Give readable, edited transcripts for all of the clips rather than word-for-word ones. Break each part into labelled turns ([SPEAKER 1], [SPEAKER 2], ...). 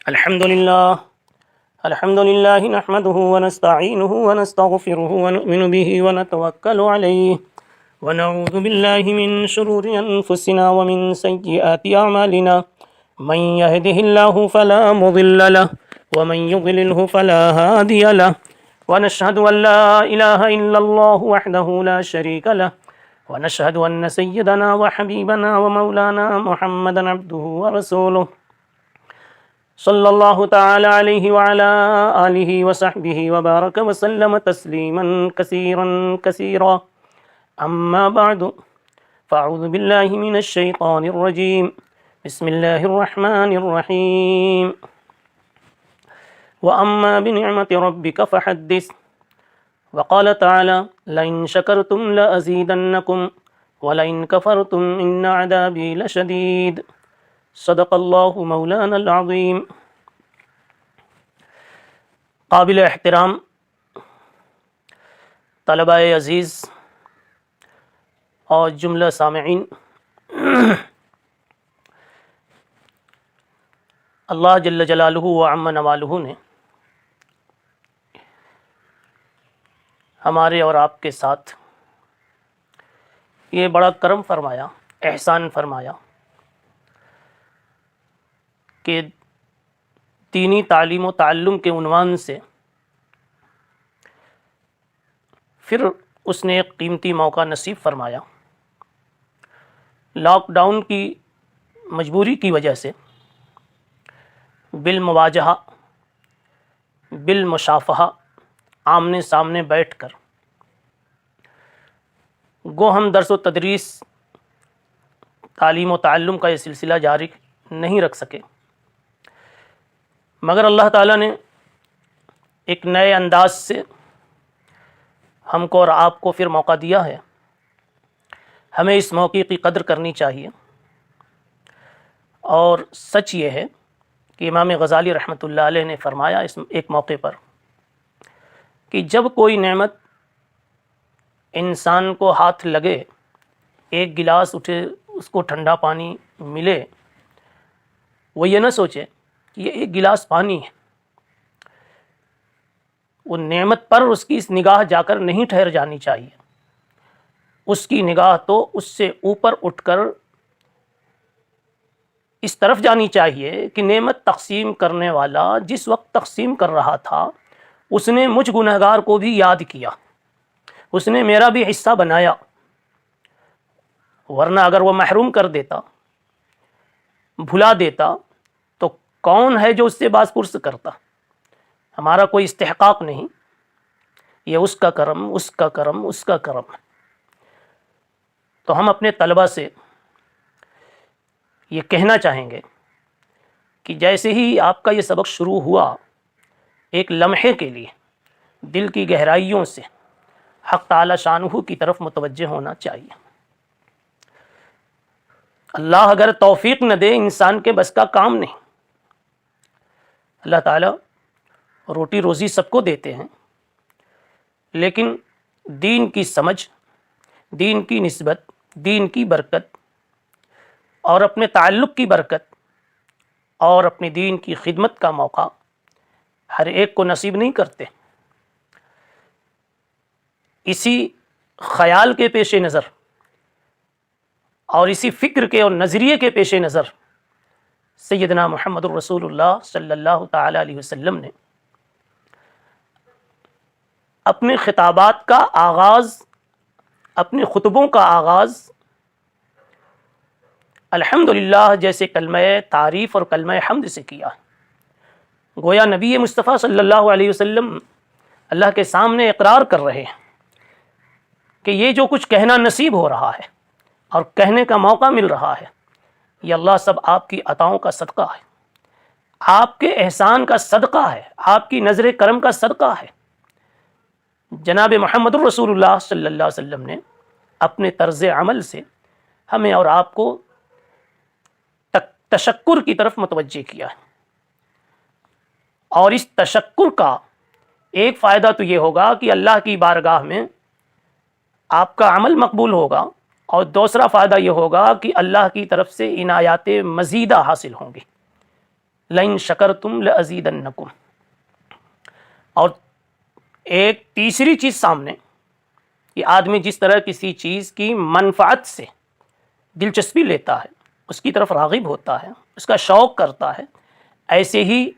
[SPEAKER 1] الحمد لله نحمده ونستعينه ونستغفره ونؤمن به ونتوكل عليه ونعوذ بالله من شرور أنفسنا ومن سيئات أعمالنا من يهده الله فلا مضل له ومن يضلله فلا هادي له ونشهد أن لا إله إلا الله وحده لا شريك له ونشهد أن سيدنا وحبيبنا ومولانا محمدا عبده ورسوله صلی اللہ تعالی علیہ وعلى آلہ وصحبہ وبارک وسلم تسلیما کثیرا کثیرا اما بعد فاعوذ باللہ من الشیطان الرجیم بسم اللہ الرحمن الرحیم واما بنعمت ربک فحدث وقال تعالی لئن شکرتم لازیدنکم ولئن کفرتم ان عذابی لشدید صدق اللہ مولانا العظیم۔ قابل احترام طلباء عزیز اور جملہ سامعین، اللہ جل جلالہ وعم نوالہ نے ہمارے اور آپ کے ساتھ یہ بڑا کرم فرمایا، احسان فرمایا کہ دینی تعلیم و تعلم کے عنوان سے پھر اس نے ایک قیمتی موقع نصیب فرمایا۔ لاک ڈاؤن کی مجبوری کی وجہ سے بالمواجہہ بالمشافہہ آمنے سامنے بیٹھ کر گو ہم درس و تدریس تعلیم و تعلم کا یہ سلسلہ جاری نہیں رکھ سکے، مگر اللہ تعالیٰ نے ایک نئے انداز سے ہم کو اور آپ کو پھر موقع دیا ہے۔ ہمیں اس موقع کی قدر کرنی چاہیے، اور سچ یہ ہے کہ امام غزالی رحمۃ اللہ علیہ نے فرمایا اس ایک موقع پر کہ جب کوئی نعمت انسان کو ہاتھ لگے، ایک گلاس اٹھے، اس کو ٹھنڈا پانی ملے، وہ یہ نہ سوچے کہ یہ ایک گلاس پانی ہے، وہ نعمت پر اس کی اس نگاہ جا کر نہیں ٹھہر جانی چاہیے، اس کی نگاہ تو اس سے اوپر اٹھ کر اس طرف جانی چاہیے کہ نعمت تقسیم کرنے والا جس وقت تقسیم کر رہا تھا اس نے مجھ گنہگار کو بھی یاد کیا، اس نے میرا بھی حصہ بنایا، ورنہ اگر وہ محروم کر دیتا، بھلا دیتا، کون ہے جو اس سے باز پرس کرتا؟ ہمارا کوئی استحقاق نہیں، یہ اس کا کرم، اس کا کرم، اس کا کرم۔ تو ہم اپنے طلبہ سے یہ کہنا چاہیں گے کہ جیسے ہی آپ کا یہ سبق شروع ہوا، ایک لمحے کے لیے دل کی گہرائیوں سے حق تعالی شانہ کی طرف متوجہ ہونا چاہیے۔ اللہ اگر توفیق نہ دے، انسان کے بس کا کام نہیں۔ اللہ تعالیٰ روٹی روزی سب کو دیتے ہیں، لیکن دین کی سمجھ، دین کی نسبت، دین کی برکت اور اپنے تعلق کی برکت اور اپنے دین کی خدمت کا موقع ہر ایک کو نصیب نہیں کرتے۔ اسی خیال کے پیش نظر اور اسی فکر کے اور نظریے کے پیش نظر سیدنا محمد الرسول اللہ صلی اللہ تعالی علیہ وسلم نے اپنے خطابات کا آغاز، اپنے خطبوں کا آغاز الحمدللہ جیسے کلمہ تعریف اور کلمہ حمد سے کیا۔ گویا نبی مصطفیٰ صلی اللہ علیہ وسلم اللہ کے سامنے اقرار کر رہے ہیں کہ یہ جو کچھ کہنا نصیب ہو رہا ہے اور کہنے کا موقع مل رہا ہے، یہ اللہ سب آپ کی عطاؤں کا صدقہ ہے، آپ کے احسان کا صدقہ ہے، آپ کی نظر کرم کا صدقہ ہے۔ جناب محمد الرسول اللہ صلی اللہ علیہ وسلم نے اپنے طرز عمل سے ہمیں اور آپ کو تشکر کی طرف متوجہ کیا ہے، اور اس تشکر کا ایک فائدہ تو یہ ہوگا کہ اللہ کی بارگاہ میں آپ کا عمل مقبول ہوگا، اور دوسرا فائدہ یہ ہوگا کہ اللہ کی طرف سے عنایات مزیدہ حاصل ہوں گی۔ لئن شکرتم لازیدنکم. اور ایک تیسری چیز سامنے، یہ آدمی جس طرح کسی چیز کی منفعت سے دلچسپی لیتا ہے، اس کی طرف راغب ہوتا ہے، اس کا شوق کرتا ہے، ایسے ہی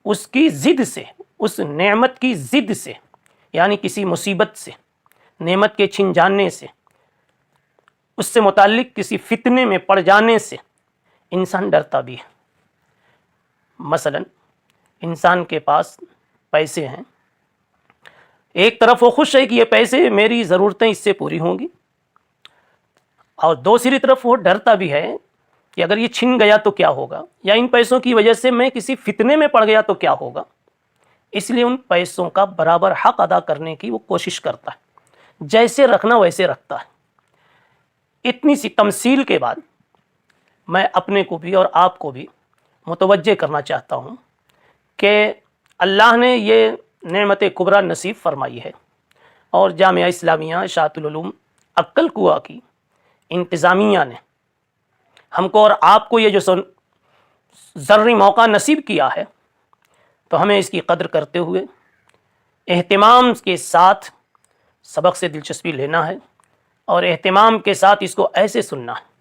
[SPEAKER 1] اس کی ضد سے، اس نعمت کی ضد سے، یعنی کسی مصیبت سے، نعمت کے چھن جانے سے، اس سے متعلق کسی فتنے میں پڑ جانے سے انسان ڈرتا بھی ہے. مثلا انسان کے پاس پیسے ہیں، ایک طرف وہ خوش ہے کہ یہ پیسے میری ضرورتیں اس سے پوری ہوں گی، اور دوسری طرف وہ ڈرتا بھی ہے کہ اگر یہ چھن گیا تو کیا ہوگا، یا ان پیسوں کی وجہ سے میں کسی فتنے میں پڑ گیا تو کیا ہوگا. اس لیے ان پیسوں کا برابر حق ادا کرنے کی وہ کوشش کرتا ہے، جیسے رکھنا ویسے رکھتا ہے. اتنی سی تمثیل کے بعد میں اپنے کو بھی اور آپ کو بھی متوجہ کرنا چاہتا ہوں کہ اللہ نے یہ نعمت کبریٰ نصیب فرمائی ہے، اور جامعہ اسلامیہ اشاعت العلوم عقل کنواں کی انتظامیہ نے ہم کو اور آپ کو یہ جو ذرّی موقع نصیب کیا ہے، تو ہمیں اس کی قدر کرتے ہوئے اہتمام کے ساتھ سبق سے دلچسپی لینا ہے، اور اہتمام کے ساتھ اس کو ایسے سننا ہے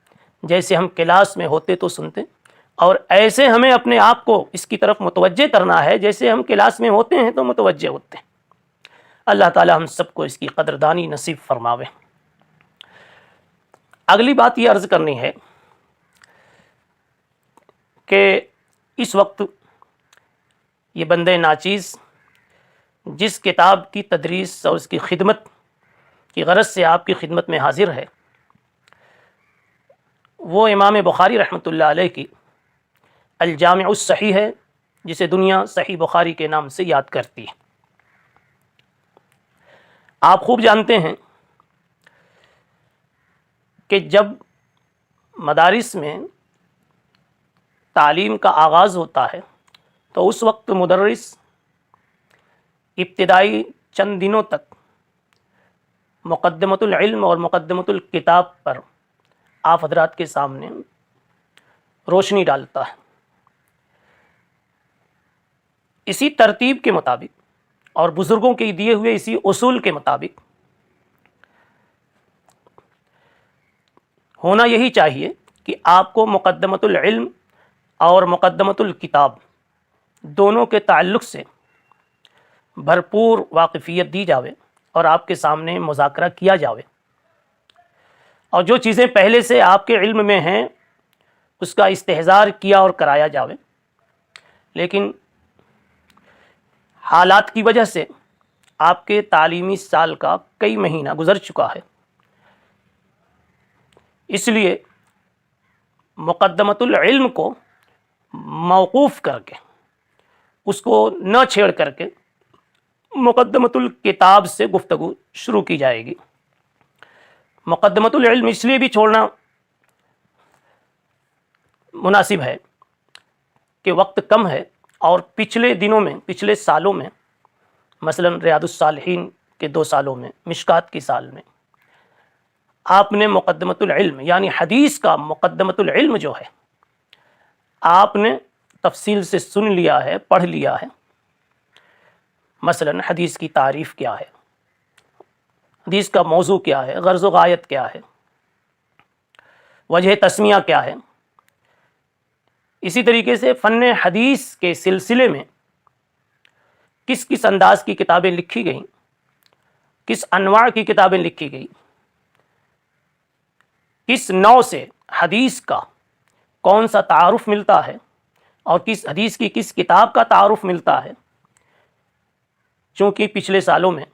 [SPEAKER 1] جیسے ہم کلاس میں ہوتے تو سنتے، اور ایسے ہمیں اپنے آپ کو اس کی طرف متوجہ کرنا ہے جیسے ہم کلاس میں ہوتے ہیں تو متوجہ ہوتے ہیں. اللہ تعالی ہم سب کو اس کی قدردانی نصیب فرماوے. اگلی بات یہ عرض کرنی ہے کہ اس وقت یہ بندے ناچیز جس کتاب کی تدریس اور اس کی خدمت کی غرض سے آپ کی خدمت میں حاضر ہے، وہ امام بخاری رحمۃ اللہ علیہ کی الجامع الصحیح ہے، جسے دنیا صحیح بخاری کے نام سے یاد کرتی ہے. آپ خوب جانتے ہیں کہ جب مدارس میں تعلیم کا آغاز ہوتا ہے تو اس وقت مدرس ابتدائی چند دنوں تک مقدمۃ العلم اور مقدمۃ الکتاب پر آپ حضرات کے سامنے روشنی ڈالتا ہے. اسی ترتیب کے مطابق اور بزرگوں کے دیے ہوئے اسی اصول کے مطابق ہونا یہی چاہیے کہ آپ کو مقدمۃ العلم اور مقدمۃ الکتاب دونوں کے تعلق سے بھرپور واقفیت دی جاوے اور آپ کے سامنے مذاکرہ کیا جاوے، اور جو چیزیں پہلے سے آپ کے علم میں ہیں اس کا استحضار کیا اور کرایا جاوے. لیکن حالات کی وجہ سے آپ کے تعلیمی سال کا کئی مہینہ گزر چکا ہے، اس لیے مقدمۃ العلم کو موقوف کر کے، اس کو نہ چھیڑ کر کے مقدمۃ الکتاب سے گفتگو شروع کی جائے گی. مقدمۃ العلم اس لیے بھی چھوڑنا مناسب ہے کہ وقت کم ہے، اور پچھلے دنوں میں، پچھلے سالوں میں، مثلا ریاض الصالحین کے 2 سالوں میں، مشکات کی سال میں، آپ نے مقدمۃ العلم یعنی حدیث کا مقدمۃ العلم جو ہے آپ نے تفصیل سے سن لیا ہے، پڑھ لیا ہے. مثلا حدیث کی تعریف کیا ہے، حدیث کا موضوع کیا ہے، غرض و غایت کیا ہے، وجہ تسمیہ کیا ہے. اسی طریقے سے فن حدیث کے سلسلے میں کس کس انداز کی کتابیں لکھی گئیں، کس انواع کی کتابیں لکھی گئی، کس نوع سے حدیث کا کون سا تعارف ملتا ہے، اور کس حدیث کی کس کتاب کا تعارف ملتا ہے. چونکہ پچھلے سالوں میں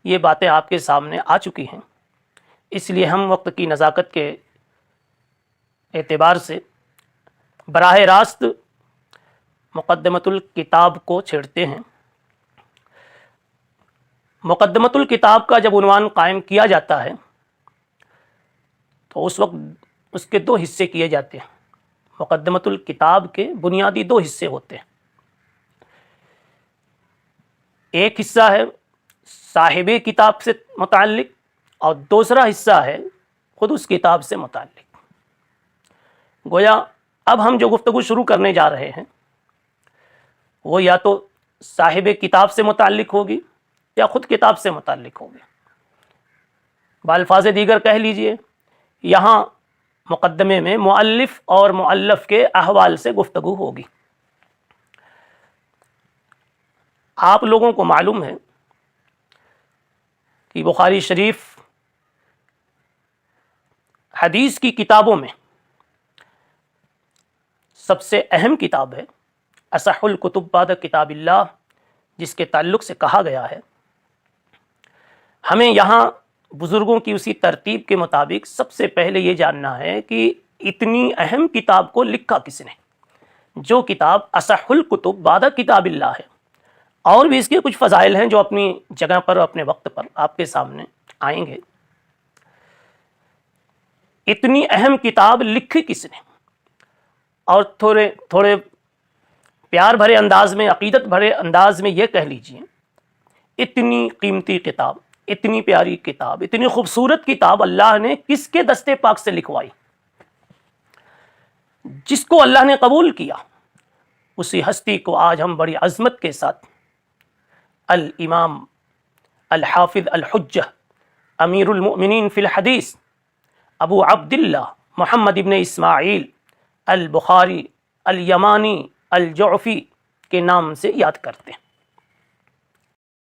[SPEAKER 1] یہ باتیں آپ کے سامنے آ چکی ہیں، اس لیے ہم وقت کی نزاکت کے اعتبار سے براہ راست مقدمۃ الکتاب کو چھیڑتے ہیں. مقدمۃ الکتاب کا جب عنوان قائم کیا جاتا ہے تو اس وقت اس کے 2 حصے کیے جاتے ہیں. مقدمۃ الکتاب کے بنیادی 2 حصے ہوتے ہیں. ایک حصہ ہے صاحب کتاب سے متعلق، اور دوسرا حصہ ہے خود اس کتاب سے متعلق. گویا اب ہم جو گفتگو شروع کرنے جا رہے ہیں وہ یا تو صاحب کتاب سے متعلق ہوگی یا خود کتاب سے متعلق ہوگی. بالفاظ دیگر کہہ لیجئے یہاں مقدمے میں مؤلف اور مؤلف کے احوال سے گفتگو ہوگی. آپ لوگوں کو معلوم ہے کہ بخاری شریف حدیث کی کتابوں میں سب سے اہم کتاب ہے، اصح الکتب بعد کتاب اللہ، جس کے تعلق سے کہا گیا ہے ہمیں یہاں بزرگوں کی اسی ترتیب کے مطابق سب سے پہلے یہ جاننا ہے کہ اتنی اہم کتاب کو لکھا کس نے، جو کتاب اصح الکتب بعد کتاب اللہ ہے. اور بھی اس کے کچھ فضائل ہیں جو اپنی جگہ پر اپنے وقت پر آپ کے سامنے آئیں گے. اتنی اہم کتاب لکھی کس نے، اور تھوڑے پیار بھرے انداز میں، عقیدت بھرے انداز میں یہ کہہ لیجئے اتنی قیمتی کتاب، اتنی پیاری کتاب، اتنی خوبصورت کتاب اللہ نے کس کے دستے پاک سے لکھوائی. جس کو اللہ نے قبول کیا اسی ہستی کو آج ہم بڑی عظمت کے ساتھ الامام الحافظ الحجہ امیر المؤمنین فی الحدیث ابو عبداللہ محمد ابن اسماعیل البخاری الیمانی الجعفی کے نام سے یاد کرتے ہیں.